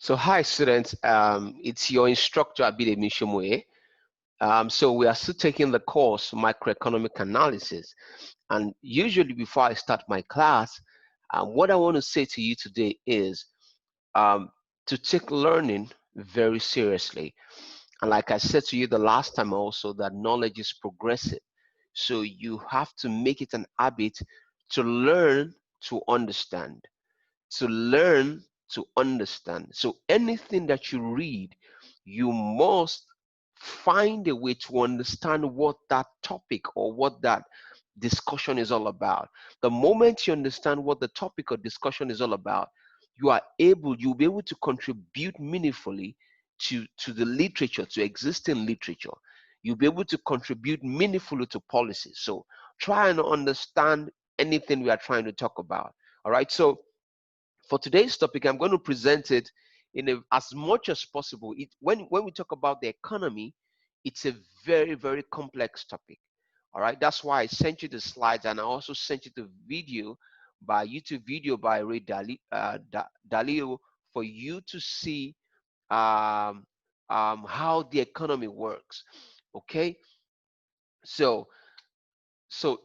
So hi students, it's your instructor Abidemi Shomwe. So we are still taking the course Microeconomic Analysis, and usually before I start my class, what I want to say to you today is um, to take learning very seriously. And like I said to you the last time also, that knowledge is progressive. So you have to make it an habit to learn to understand, to learn to understand. So anything that you read, you must find a way to understand what that topic or what that discussion is all about. The moment you understand what the topic or discussion is all about, you'll be able to contribute meaningfully to the literature, to existing literature. You'll be able to contribute meaningfully to policies. So try and understand anything we are trying to talk about. All right. So for today's topic, I'm going to present it as much as possible. When we talk about the economy, it's a very, very complex topic. All right, that's why I sent you the slides, and I also sent you the video by YouTube video by Ray Dalio for you to see um, how the economy works. Okay, so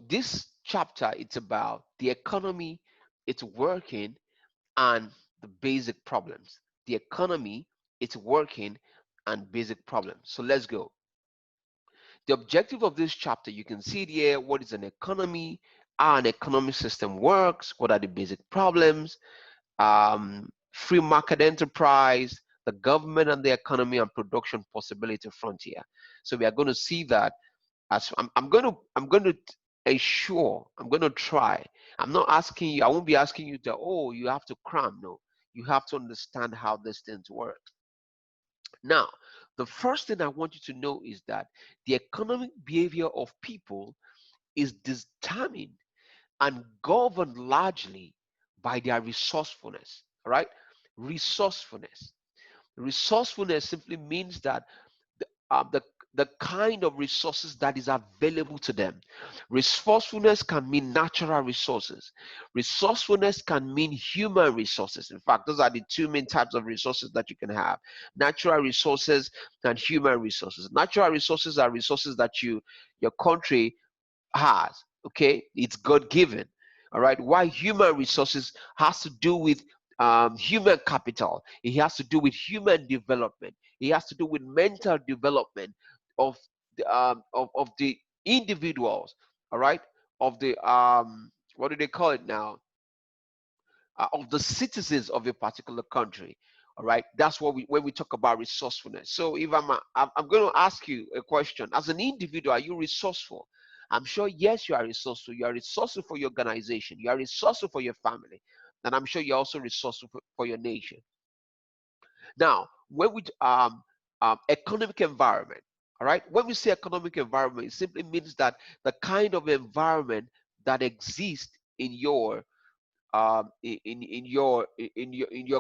this chapter, it's about the economy, it's working, and the basic problems. The economy, it's working, and basic problems. So let's go. The objective of this chapter, you can see it here. What is an economy? How an economic system works? What are the basic problems? Free market enterprise, the government and the economy, and production possibility frontier. So we are going to see that. As I'm going to ensure, I'm going to try. I'm not asking you, I won't be asking you to, oh, you have to cram. No, you have to understand how these things work. Now, the first thing I want you to know is that the economic behavior of people is determined and governed largely by their resourcefulness. All right, resourcefulness. Resourcefulness simply means that the, uh, the the kind of resources that is available to them. Resourcefulness can mean natural resources. Resourcefulness can mean human resources. In fact, those are the two main types of resources that you can have: natural resources and human resources. Natural resources are resources that your country has. Okay, it's God given. All right. Why human resources has to do with human capital. It has to do with human development. It has to do with mental development of of the individuals. All right. Of the what do they call it now? Of the citizens of a particular country. All right, that's what we when we talk about resourcefulness. So if I'm going to ask you a question as an individual: are you resourceful? I'm sure yes, you are resourceful. You are resourceful for your organization. You are resourceful for your family, and I'm sure you're also resourceful for your nation. Now, when we economic environment, all right, when we say economic environment, it simply means that the kind of environment that exists in your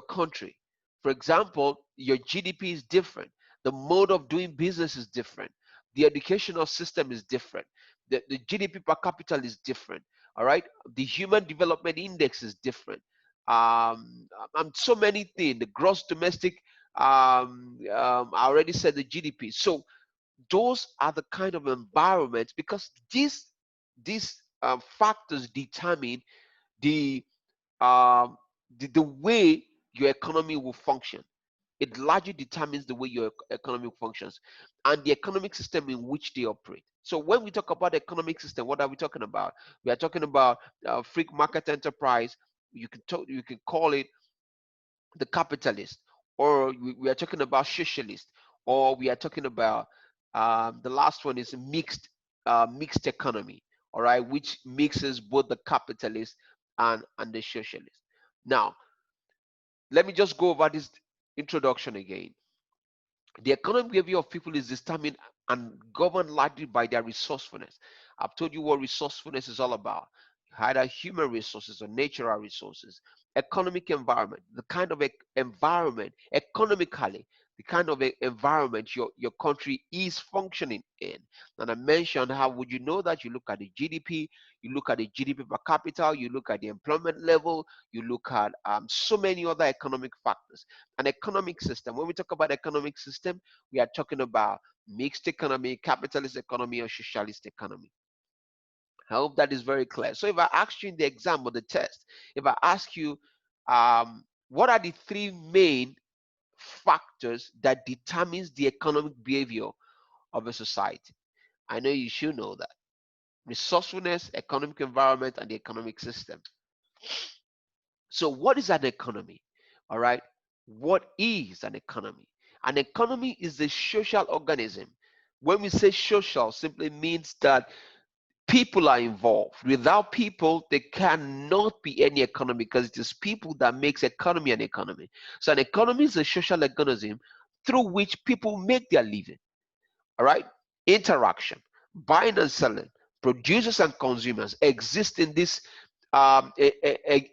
country. For example, your GDP is different. The mode of doing business is different. The educational system is different. The GDP per capita is different. All right. The human development index is different. And so many things. The gross domestic. I already said the GDP. So those are the kind of environments, because these factors determine the the way your economy will function. It largely determines the way your economy functions and the economic system in which they operate. So when we talk about the economic system, what are we talking about? We are talking about free market enterprise. You can call it the capitalist, or we are talking about socialist, or we are talking about the last one is mixed economy. All right, which mixes both the capitalist and the socialist. Now, let me just go over this introduction again. The economic behavior of people is determined and governed largely by their resourcefulness. I've told you what resourcefulness is all about: either human resources or natural resources. Economic environment, the kind of environment economically the kind of environment your country is functioning in. And I mentioned how would you know that? You look at the GDP, you look at the GDP per capita, you look at the employment level, you look at so many other economic factors. An economic system, when we talk about economic system, we are talking about mixed economy, capitalist economy, or socialist economy. I hope that is very clear. So if I ask you in the exam or the test, if I ask you, what are the three main factors that determines the economic behavior of a society? I know you should know that. Resourcefulness, economic environment, and the economic system. So what is an economy? All right. What is an economy? An economy is a social organism. When we say social, simply means that people are involved. Without people, there cannot be any economy, because it is people that makes economy an economy. So an economy is a social organism through which people make their living. All right. Interaction, buying and selling, producers and consumers exist in this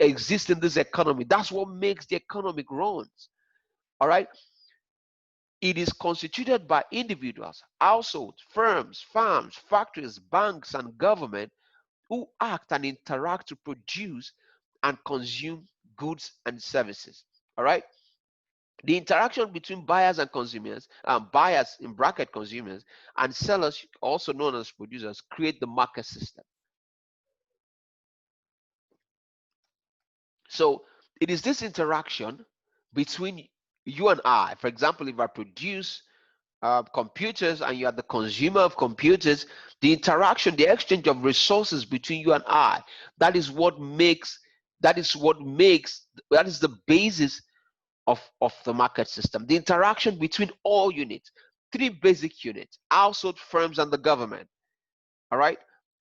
exist in this economy. That's what makes the economic runs. All right. It is constituted by individuals, households, firms, farms, factories, banks, and government who act and interact to produce and consume goods and services. All right. The interaction between buyers and consumers, buyers in bracket consumers, and sellers, also known as producers, create the market system. So it is this interaction between you and I. For example, if I produce computers and you are the consumer of computers, the interaction, the exchange of resources between you and I, that is what makes, that is what makes, that is the basis of the market system. The interaction between all units, three basic units: household, firms, and the government. All right.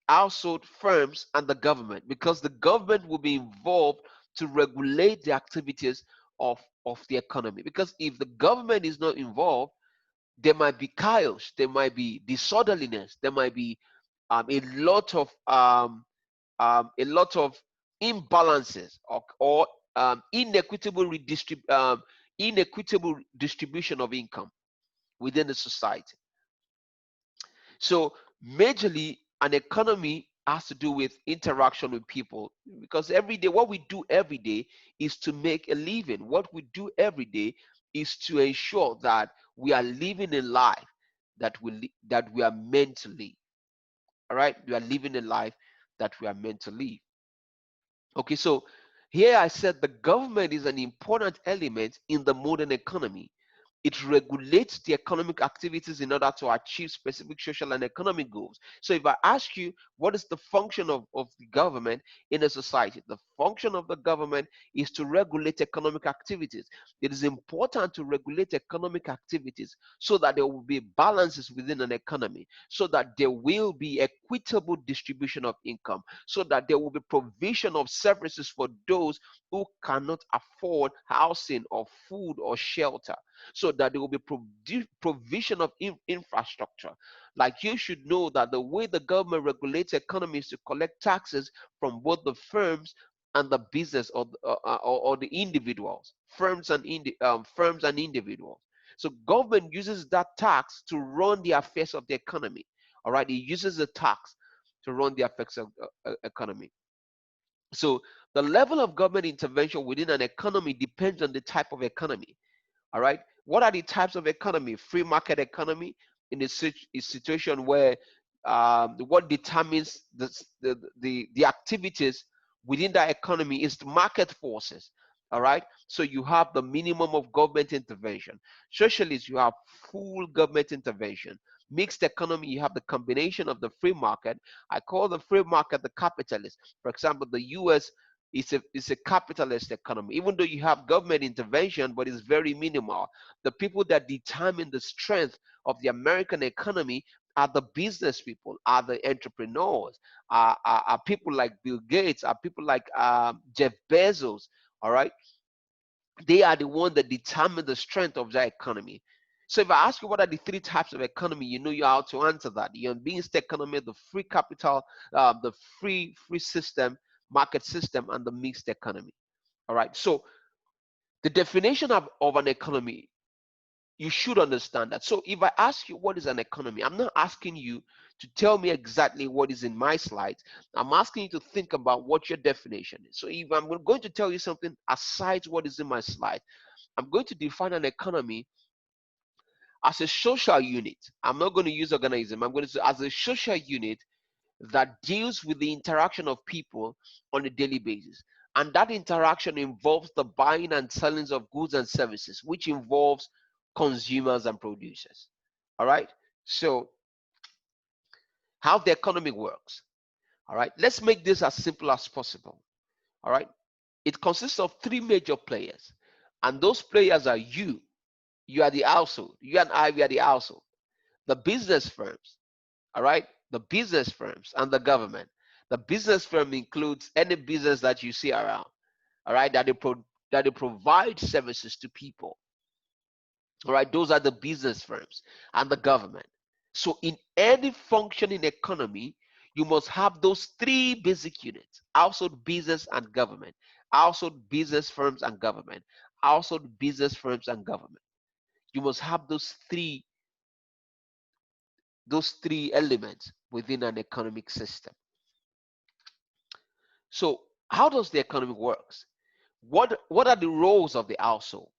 Household, firms, and the government, because the government will be involved to regulate the activities of the economy. Because if the government is not involved, there might be chaos, there might be disorderliness, there might be a lot of imbalances, or inequitable distribution of income within the society. So majorly, an economy has to do with interaction with people, because every day, what we do every day is to make a living. What we do every day is to ensure that we are living a life that we are meant to live. All right, we are living a life that we are meant to live. Okay, so here I said the government is an important element in the modern economy. It regulates the economic activities in order to achieve specific social and economic goals. So if I ask you, what is the function of the government in a society? The function of the government is to regulate economic activities. It is important to regulate economic activities so that there will be balances within an economy, so that there will be equitable distribution of income, so that there will be provision of services for those who cannot afford housing or food or shelter, so that there will be provision of infrastructure. Like, you should know that the way the government regulates economy is to collect taxes from both the firms and the business, or the individuals, firms and individuals. So government uses that tax to run the affairs of the economy. All right, it uses the tax to run the affairs of economy. So the level of government intervention within an economy depends on the type of economy. All right. What are the types of economy? Free market economy, in a situation where what determines the activities within that economy is the market forces. All right. So you have the minimum of government intervention. Socialist, you have full government intervention. Mixed economy, you have the combination of the free market. I call the free market the capitalist. For example, the US is a capitalist economy, even though you have government intervention, but it's very minimal. The people that determine the strength of the American economy are the business people, are the entrepreneurs, are people like Bill Gates, are people like Jeff Bezos. All right, they are the one that determine the strength of that economy. So if I ask you what are the three types of economy, you know you how to answer that. The unbiased economy, the free capital, the free system, market system, and the mixed economy. All right. So the definition of an economy You should understand that. So if I ask you what is an economy, I'm not asking you to tell me exactly what is in my slides. I'm asking you to think about what your definition is. So if I'm going to tell you something aside what is in my slide, I'm going to define an economy as a social unit. I'm not going to use organism. I'm going to say as a social unit that deals with the interaction of people on a daily basis. And that interaction involves the buying and selling of goods and services, which involves consumers and producers. All right. So how the economy works. All right. Let's make this as simple as possible. All right. It consists of three major players. And those players are you. You are the household. You and I, we are the household. The business firms, all right, the business firms and the government. The business firm includes any business that you see around, all right, that they provide services to people. All right, those are the business firms and the government. So in any functioning economy, you must have those three basic units: household, business, and government. Household, business, firms, and government. Household, business, firms, and government. You must have those three elements within an economic system. So how does the economy works? What are the roles of the household?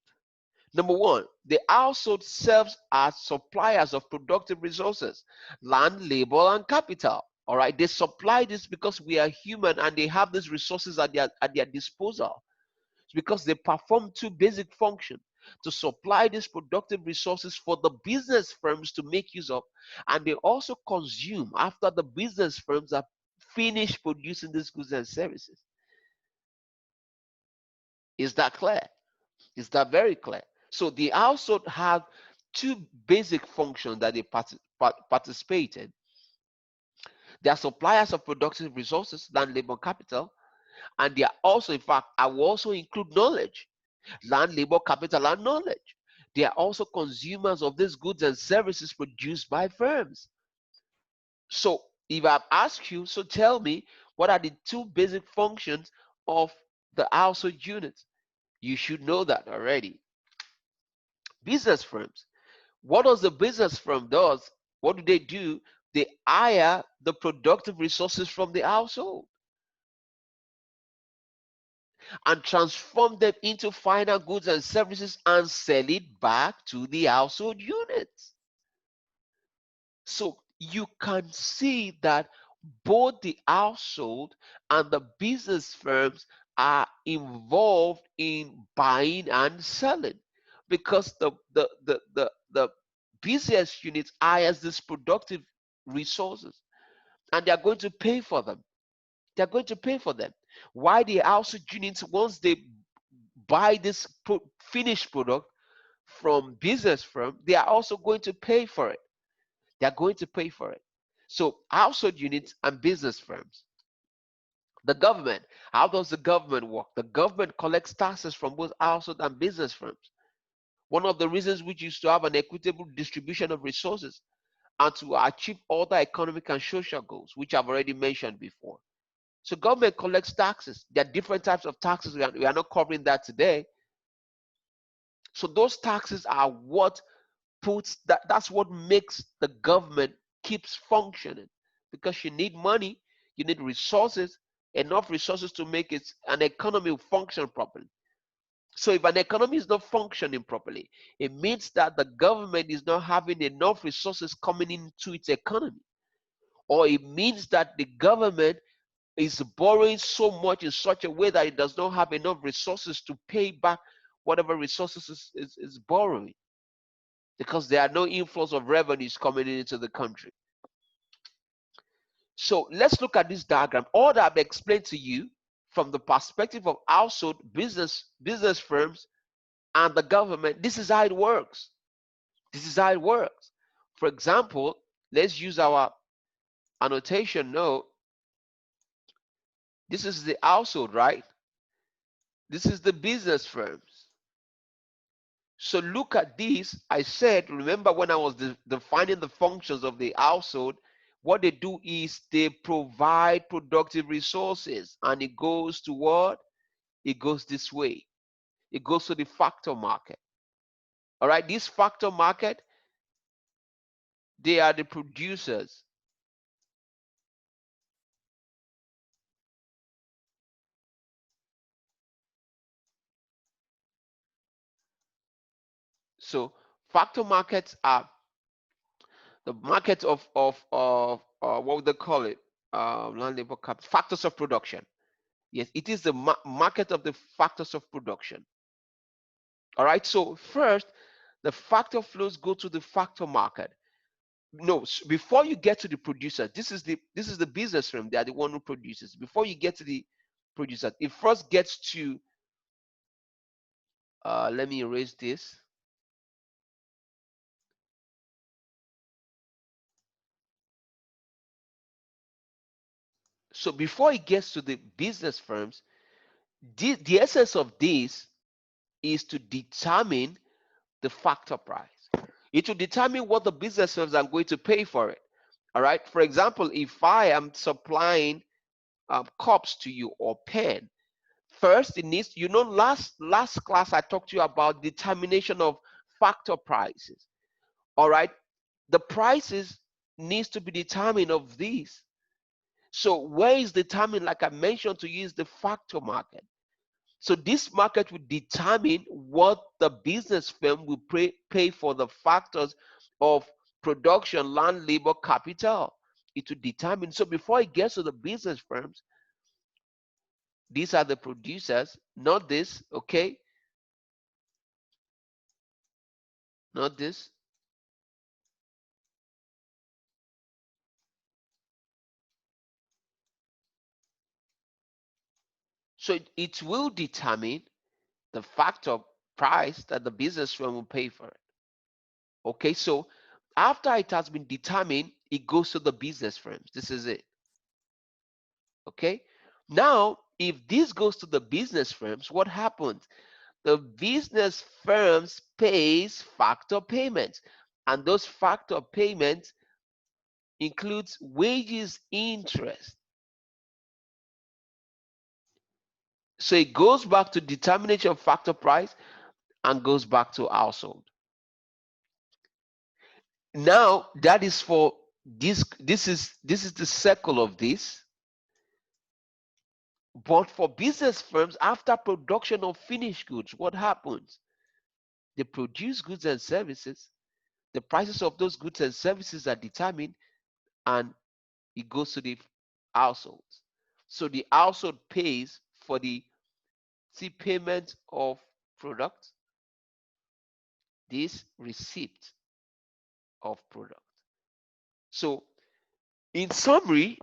Number one, the household serves as suppliers of productive resources, land, labor, and capital. All right, they supply this because we are human and they have these resources at their disposal. It's because they perform two basic functions: to supply these productive resources for the business firms to make use of, and they also consume after the business firms are finished producing these goods and services. Is that clear? Is that very clear? So the household have two basic functions that they participate in. They are suppliers of productive resources, land, labor, capital, and they are also, in fact, I will also include knowledge, land, labor, capital, and knowledge. They are also consumers of these goods and services produced by firms. So if I've asked you, so tell me, what are the two basic functions of the household unit? You should know that already. Business firms. What does the business firm does? What do they do? They hire the productive resources from the household and transform them into final goods and services and sell it back to the household units. So you can see that both the household and the business firms are involved in buying and selling, because the business unit hires these productive resources and they are going to pay for them. They're going to pay for them. Why the household units, once they buy this finished product from business firm, they are also going to pay for it. They are going to pay for it. So household units and business firms. The government. How does the government work? The government collects taxes from both household and business firms. One of the reasons which is to have an equitable distribution of resources and to achieve other economic and social goals, which I've already mentioned before. So government collects taxes. There are different types of taxes. We are not covering that today. So those taxes are what that's what makes the government keeps functioning, because you need money, you need resources, enough resources to make an economy function properly. So if an economy is not functioning properly, it means that the government is not having enough resources coming into its economy, or it means that the government is borrowing so much in such a way that it does not have enough resources to pay back whatever resources is borrowing, because there are no inflows of revenues coming into the country. So let's look at this diagram. All that I've explained to you from the perspective of household, business firms, and the government, this is how it works. This is how it works. For example, let's use our annotation note. This is the household, right? This is the business firms. So look at this. I said, remember when I was defining the functions of the household, what they do is they provide productive resources, and it goes to what? It goes this way. It goes to the factor market. All right, this factor market, they are the producers. So factor markets are the market of what would they call it? Land labor cap factors of production. Yes, it is the market of the factors of production. All right. So first, the factor flows go to the factor market. No, before you get to the producer, this is the business firm. They are the one who produces. Before you get to the producer, it first gets to. Let me erase this. So before it gets to the business firms, the essence of this is to determine the factor price. It will determine what the business firms are going to pay for it. All right. For example, if I am supplying cups to you or pen, first it needs, last class I talked to you about determination of factor prices. All right. The prices needs to be determined of these. So where is determined, like I mentioned to you, is the factor market. So this market will determine what the business firm will pay for the factors of production, land, labor, capital. It will determine. So before it gets to the business firms, these are the producers, not this, okay? Not this. So it will determine the factor price that the business firm will pay for it. Okay, so after it has been determined, it goes to the business firms. This is it. Okay, now if this goes to the business firms, what happens? The business firms pays factor payments, and those factor payments includes wages, interest. So it goes back to determination of factor price and goes back to household. Now that is for this. This is the circle of this. But for business firms, after production of finished goods, what happens? They produce goods and services. The prices of those goods and services are determined, and it goes to the households. So the household pays for the payment of product, this receipt of product. So in summary,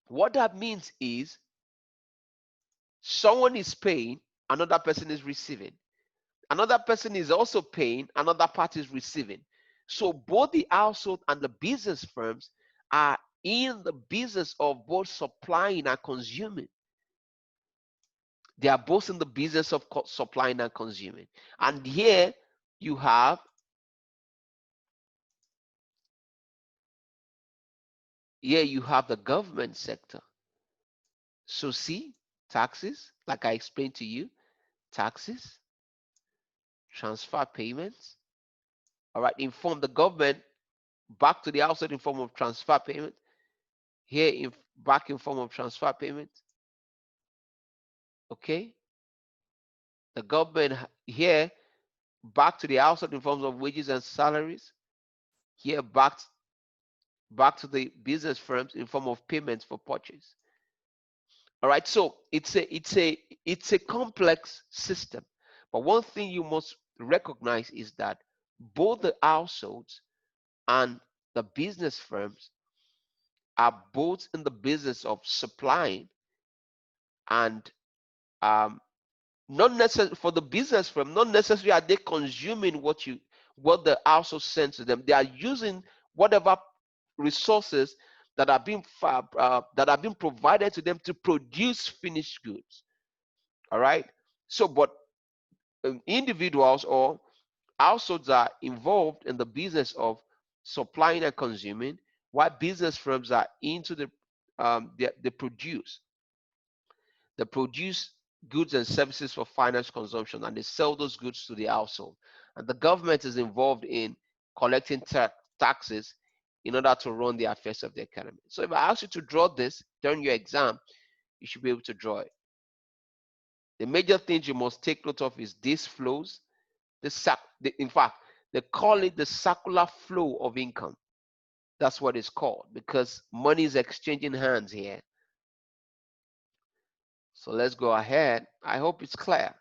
what that means is someone is paying, another person is receiving. Another person is also paying, another party is receiving. So both the household and the business firms are in the business of both supplying and consuming. They are both in the business of supplying and consuming. And here you have the government sector. So see, taxes, like I explained to you, taxes, transfer payments, all right, inform the government back to the household in form of transfer payment, here back in form of transfer payment. Okay, the government here back to the household in forms of wages and salaries, here back to the business firms in form of payments for purchase. All right, so it's a complex system, but one thing you must recognize is that both the households and the business firms are both in the business of supplying, and not necessarily for the business firm, not necessarily are they consuming what the household sends to them. They are using whatever resources that are being provided to them to produce finished goods. All right. So, but individuals or households are involved in the business of supplying and consuming, while business firms are into the they produce. They produce goods and services for finance consumption, and they sell those goods to the household. And the government is involved in collecting taxes in order to run the affairs of the economy. So if I ask you to draw this during your exam, you should be able to draw it. The major things you must take note of is these flows. In fact, they call it the circular flow of income. That's what it's called, because money is exchanging hands here. So let's go ahead. I hope it's clear.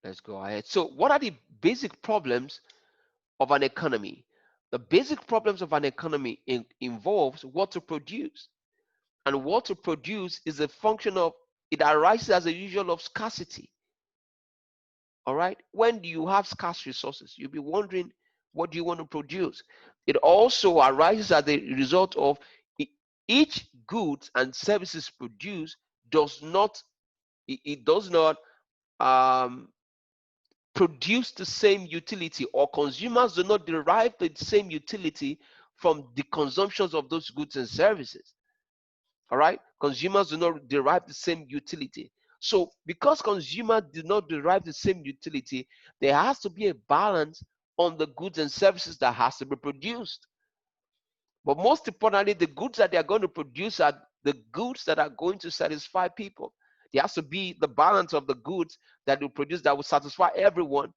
Let's go ahead. So what are the basic problems of an economy? The basic problems of an economy involves what to produce. And what to produce is a function of, it arises as a usual of scarcity. All right? When you have scarce resources, you'll be wondering, what do you want to produce? It also arises as a result of each goods and services produced does not, it does not produce the same utility, or consumers do not derive the same utility from the consumptions of those goods and services. All right? Consumers do not derive the same utility. So because consumers do not derive the same utility, there has to be a balance on the goods and services that has to be produced. But most importantly, the goods that they are going to produce are the goods that are going to satisfy people. There has to be the balance of the goods that will produce that will satisfy everyone,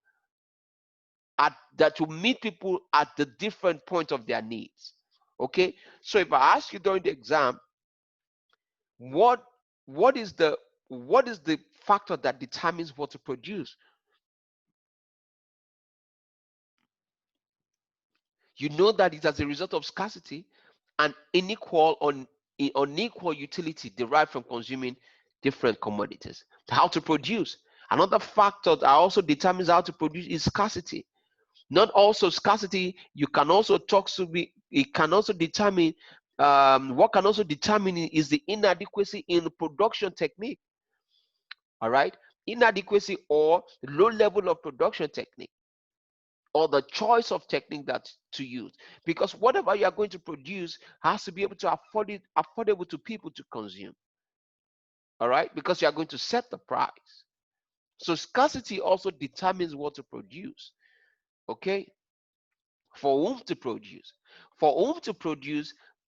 that will meet people at the different point of their needs. Okay, so if I ask you during the exam, what is the factor that determines what to produce? You know that it's as a result of scarcity and unequal utility derived from consuming different commodities. How to produce? Another factor that also determines how to produce is scarcity. Not also scarcity, you can also talk to be, it can also determine, what can also determine is the inadequacy in the production technique. All right, inadequacy or low level of production technique, or the choice of technique that to use, because whatever you are going to produce has to be able to affordable to people to consume. All right, because you are going to set the price. So scarcity also determines what to produce. Okay, for whom to produce. For whom to produce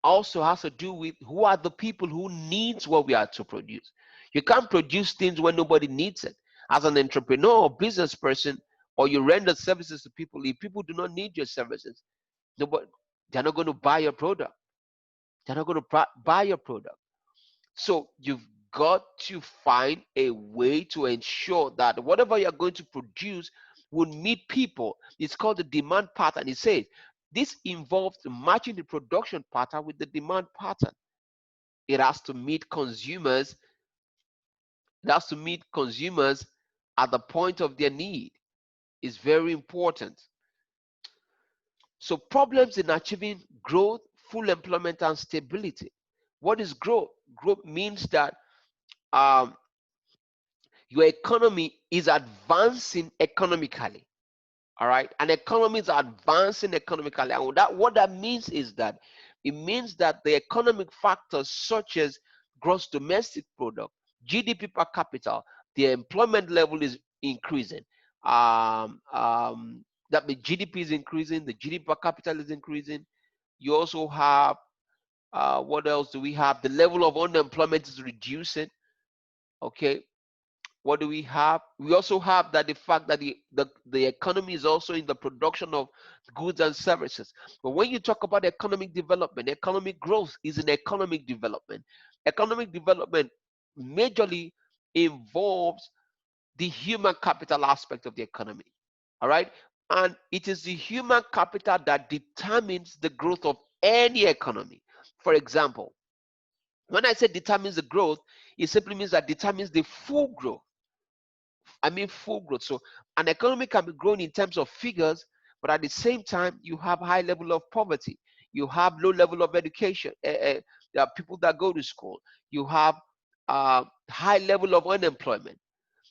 also has to do with who are the people who needs what we are to produce. You can't produce things when nobody needs it. As an entrepreneur or business person, or you render services to people, if people do not need your services, nobody, they're not going to buy your product. They're not going to buy your product. So you've got to find a way to ensure that whatever you're going to produce will meet people. It's called the demand pattern. It says this involves matching the production pattern with the demand pattern. It has to meet consumers. It has to meet consumers at the point of their need. It's very important. So problems in achieving growth, full employment, and stability. What is growth? Growth means that um, your economy is advancing economically. All right, an economy is advancing economically, and what that means is that it means that the economic factors such as gross domestic product, GDP per capita, the employment level is increasing. That means GDP is increasing, the GDP per capita is increasing. You also have what else do we have? The level of unemployment is reducing. Okay, what do we have? We also have that the fact that the economy is also in the production of goods and services. But when you talk about economic development, economic growth is an economic development. Economic development majorly involves the human capital aspect of the economy. All right, and it is the human capital that determines the growth of any economy. For example, when I say determines the growth, it simply means that determines the full growth. I mean full growth. So an economy can be grown in terms of figures, but at the same time, you have high level of poverty. You have low level of education. There are people that go to school. You have high level of unemployment.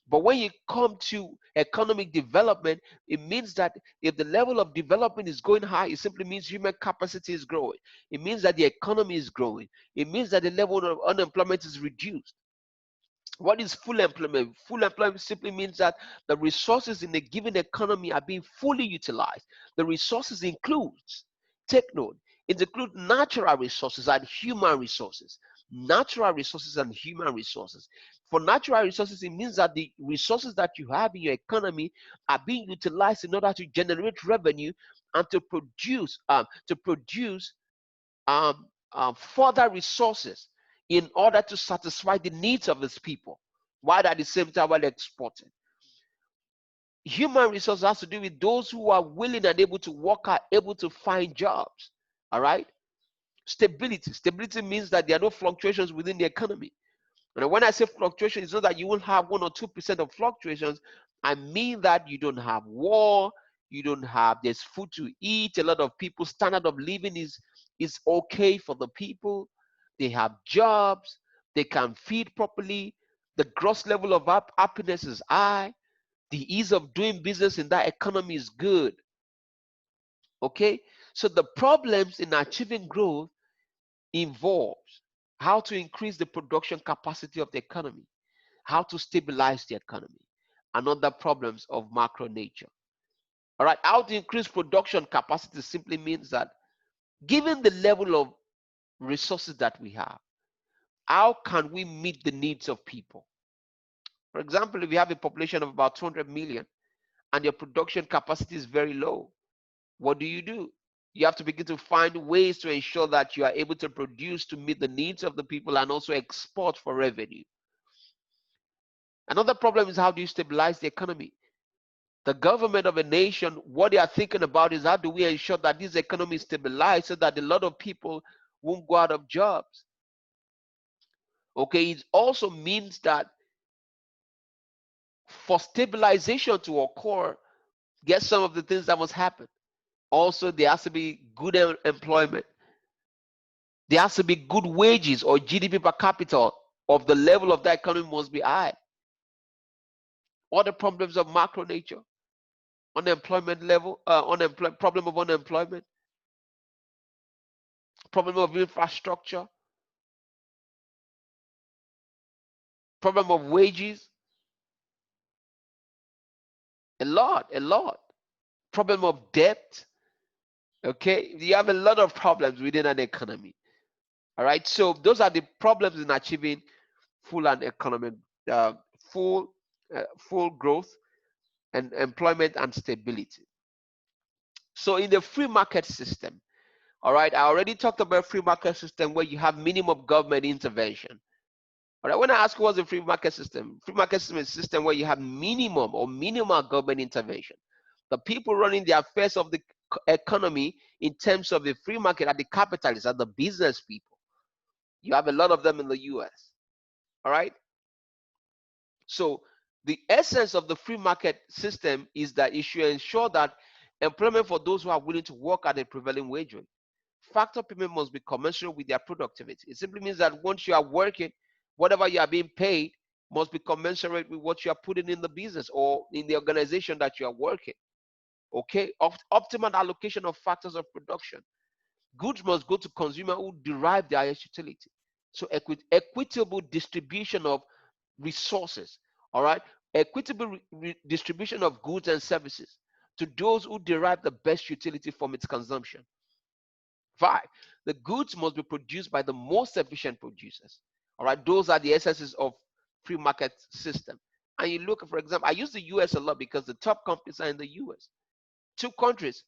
But when you come to economic development, it means that if the level of development is going high, it simply means human capacity is growing. It means that the economy is growing. It means that the level of unemployment is reduced. What is full employment? Full employment simply means that the resources in a given economy are being fully utilized. The resources includes, take note, it includes natural resources and human resources. Natural resources and human resources. For natural resources, it means that the resources that you have in your economy are being utilized in order to generate revenue and to produce further resources in order to satisfy the needs of its people, while at the same time while exporting. Human resources has to do with those who are willing and able to work, are able to find jobs. All right. Stability. Stability means that there are no fluctuations within the economy. And when I say fluctuation, it's not that you will have 1 or 2% of fluctuations. I mean that you don't have war, you don't have, there's food to eat. A lot of people's standard of living is okay for the people. They have jobs, they can feed properly. The gross level of happiness is high. The ease of doing business in that economy is good. Okay, so the problems in achieving growth involves how to increase the production capacity of the economy, how to stabilize the economy, and other problems of macro nature. All right, how to increase production capacity simply means that given the level of resources that we have, how can we meet the needs of people? For example, if you have a population of about 200 million and your production capacity is very low, what do? You have to begin to find ways to ensure that you are able to produce to meet the needs of the people and also export for revenue. Another problem is how do you stabilize the economy? The government of a nation, what they are thinking about is how do we ensure that this economy is stabilized so that a lot of people won't go out of jobs. Okay, it also means that for stabilization to occur, guess some of the things that must happen. Also, there has to be good employment. There has to be good wages, or GDP per capita of the level of that economy must be high. Other problems of macro nature, unemployment level, problem of unemployment, problem of infrastructure, problem of wages, a lot. Problem of debt. Okay, you have a lot of problems within an economy. All right, so those are the problems in achieving full and economic, uh, full, full growth and employment and stability. So in the free market system, all right, I already talked about free market system where you have minimum government intervention. All right, when I ask what's a free market system is a system where you have minimum or minimal government intervention. The people running the affairs of the economy in terms of the free market are the capitalists, are the business people. You have a lot of them in the US. All right. So the essence of the free market system is that it should ensure that employment for those who are willing to work at a prevailing wage rate. Factor payment must be commensurate with their productivity. It simply means that once you are working, whatever you are being paid must be commensurate with what you are putting in the business or in the organization that you are working. Okay, optimal allocation of factors of production. Goods must go to consumer who derive the highest utility. So equitable distribution of resources. All right, equitable distribution of goods and services to those who derive the best utility from its consumption. 5, the goods must be produced by the most efficient producers. All right, those are the essences of free market system. And you look, for example, I use the US a lot because the top companies are in the US. Two countries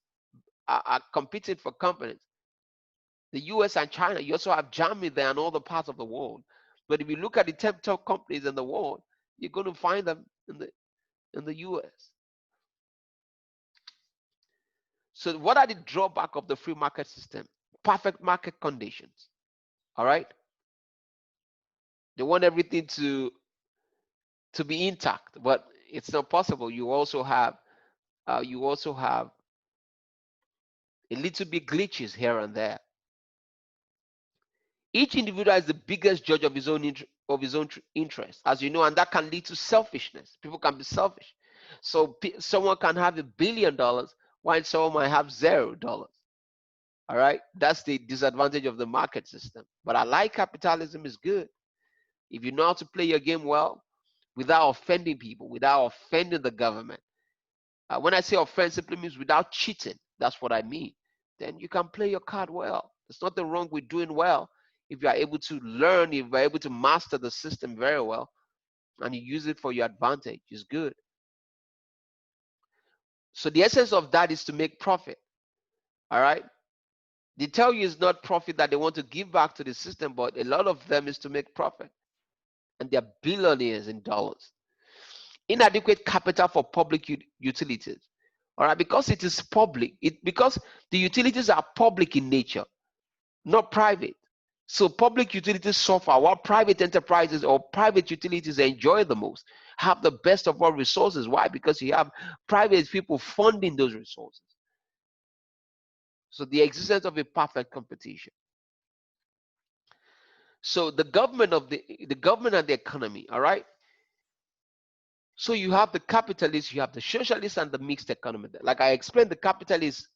are competing for companies, the US and China. You also have Germany there and all the parts of the world. But if you look at the 10 top companies in the world, you're going to find them in the US. So what are the drawbacks of the free market system? Perfect market conditions. All right. They want everything to be intact, but it's not possible. You also have a little bit glitches here and there. Each individual is the biggest judge of his own of his own interest, as you know, and that can lead to selfishness. People can be selfish. So someone can have $1 billion while someone might have $0. All right, that's the disadvantage of the market system. But I like capitalism is good if you know how to play your game well, without offending people, without offending the government. When I say offend, simply means without cheating. That's what I mean. Then you can play your card well. There's nothing wrong with doing well if you are able to learn, if you are able to master the system very well, and you use it for your advantage. It's good. So the essence of that is to make profit. All right. They tell you it's not profit that they want to give back to the system, but a lot of them is to make profit, and they're billionaires in dollars. Inadequate capital for public utilities. All right, because it is public, because the utilities are public in nature, not private. So public utilities suffer while private enterprises or private utilities enjoy the most, have the best of all resources. Why? Because you have private people funding those resources. So the existence of a perfect competition. So the government and the economy, all right? So you have the capitalists, you have the socialists, and the mixed economy. Like I explained, the capitalists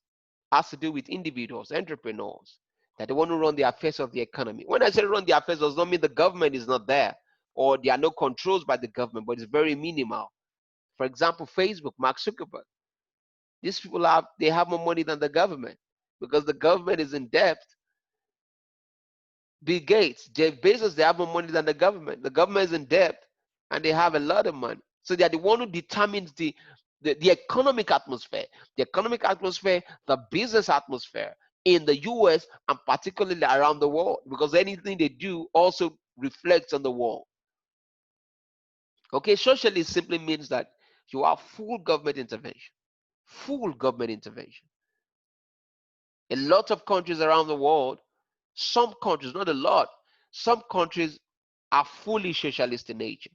has to do with individuals, entrepreneurs, that they want to run the affairs of the economy. When I say run the affairs, does not mean the government is not there or there are no controls by the government, but it's very minimal. For example, Facebook, Mark Zuckerberg. These people have more money than the government because the government is in debt. Bill Gates, Jeff Bezos, they have more money than the government. The government is in debt and they have a lot of money. So they are the one who determines the economic atmosphere, the business atmosphere in the US and particularly around the world, because anything they do also reflects on the world. Okay, socialist simply means that you have full government intervention. Full government intervention. A lot of countries around the world, some countries, not a lot, some countries are fully socialist in nature.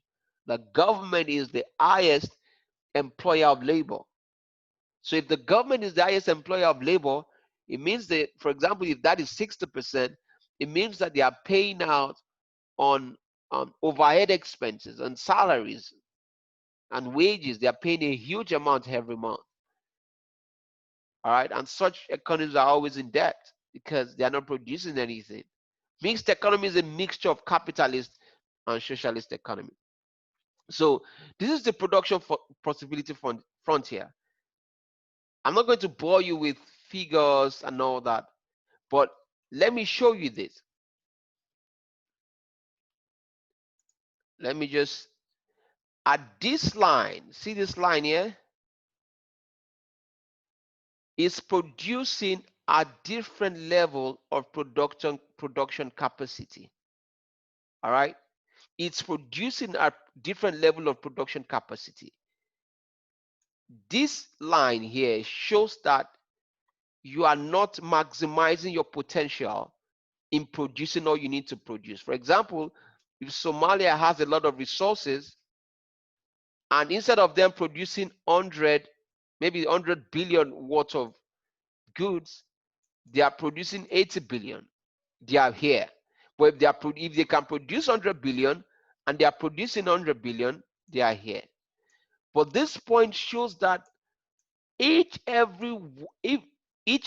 The government is the highest employer of labor. So if the government is the highest employer of labor, it means that, for example, if that is 60%, it means that they are paying out on overhead expenses and salaries and wages. They are paying a huge amount every month. All right, and such economies are always in debt because they are not producing anything. Mixed economy is a mixture of capitalist and socialist economy. So this is the production possibility frontier. I'm not going to bore you with figures and all that, but let me show you this. Let me just, at this line, see this line here? Is producing a different level of production capacity. All right? It's producing a different level of production capacity. This line here shows that you are not maximizing your potential in producing all you need to produce. For example, if Somalia has a lot of resources, and instead of them producing maybe 100 billion worth of goods, they are producing 80 billion. They are here. But if they can produce 100 billion and they are producing 100 billion, they are here. But this point shows that each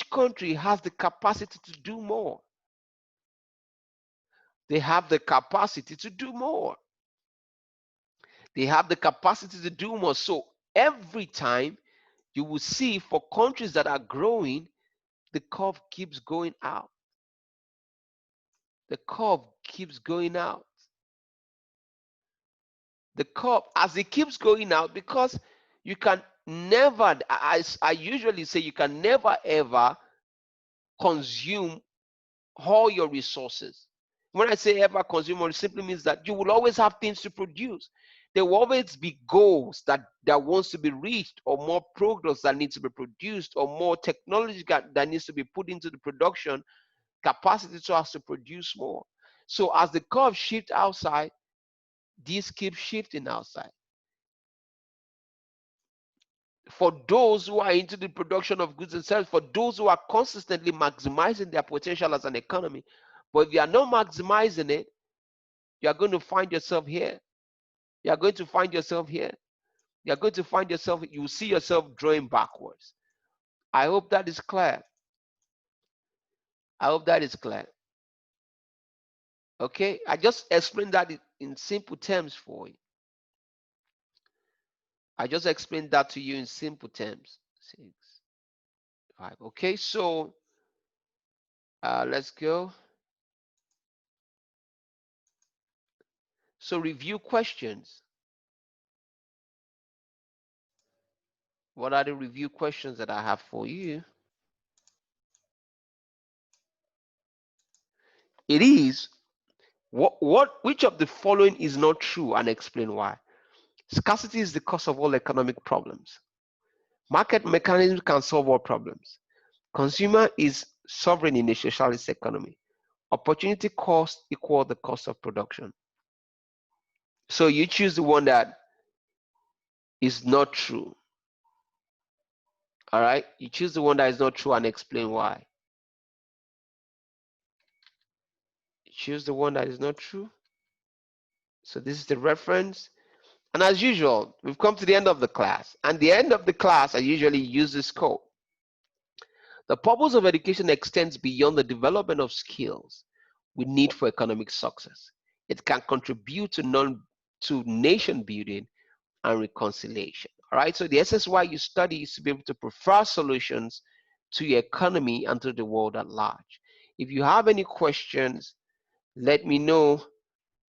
country has the capacity to do more. They have the capacity to do more. They have the capacity to do more. So every time you will see for countries that are growing, the curve keeps going out. The curve keeps going out. The curve, as it keeps going out, because you can never, as I usually say, you can never ever consume all your resources. When I say ever consume, it simply means that you will always have things to produce. There will always be goals that wants to be reached, or more progress that needs to be produced, or more technology that needs to be put into the production capacity so as to produce more. So as the curve shifts outside, these keep shifting outside. For those who are into the production of goods and services, for those who are consistently maximizing their potential as an economy, but if you are not maximizing it, You're going to find yourself here. You're going to find yourself here. You're going to find yourself, you see yourself drawing backwards. I hope that is clear. I hope that is clear. Okay, I just explained that in simple terms for you. I just explained that to you in simple terms. 6, 5. Okay, so let's go. So review questions. What are the review questions that I have for you? It is which of the following is not true, and explain why. Scarcity is the cause of all economic problems. Market mechanisms can solve all problems. Consumer is sovereign in a socialist economy. Opportunity cost equal the cost of production. So you choose the one that is not true. All right, you choose the one that is not true and explain why. You choose the one that is not true. So this is the reference. And as usual, we've come to the end of the class. And the end of the class, I usually use this quote. The purpose of education extends beyond the development of skills we need for economic success. It can contribute to nation building and reconciliation. All right, so the essence why you study is to be able to prefer solutions to your economy and to the world at large. If you have any questions, let me know.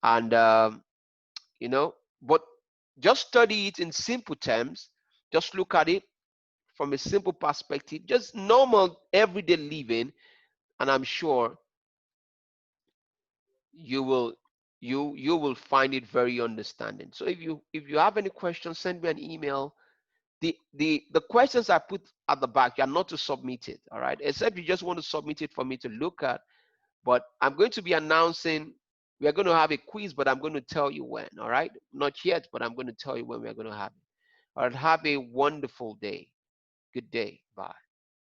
And but just study it in simple terms. Just look at it from a simple perspective, just normal everyday living, and I'm sure you will find it very understanding. So if you have any questions, send me an email. The questions I put at the back, you're not to submit it, all right, except you just want to submit it for me to look at. But I'm going to be announcing, we are going to have a quiz, but I'm going to tell you when. All right, not yet, but I'm going to tell you when we are going to have it. All right, have a wonderful day. Good day. Bye.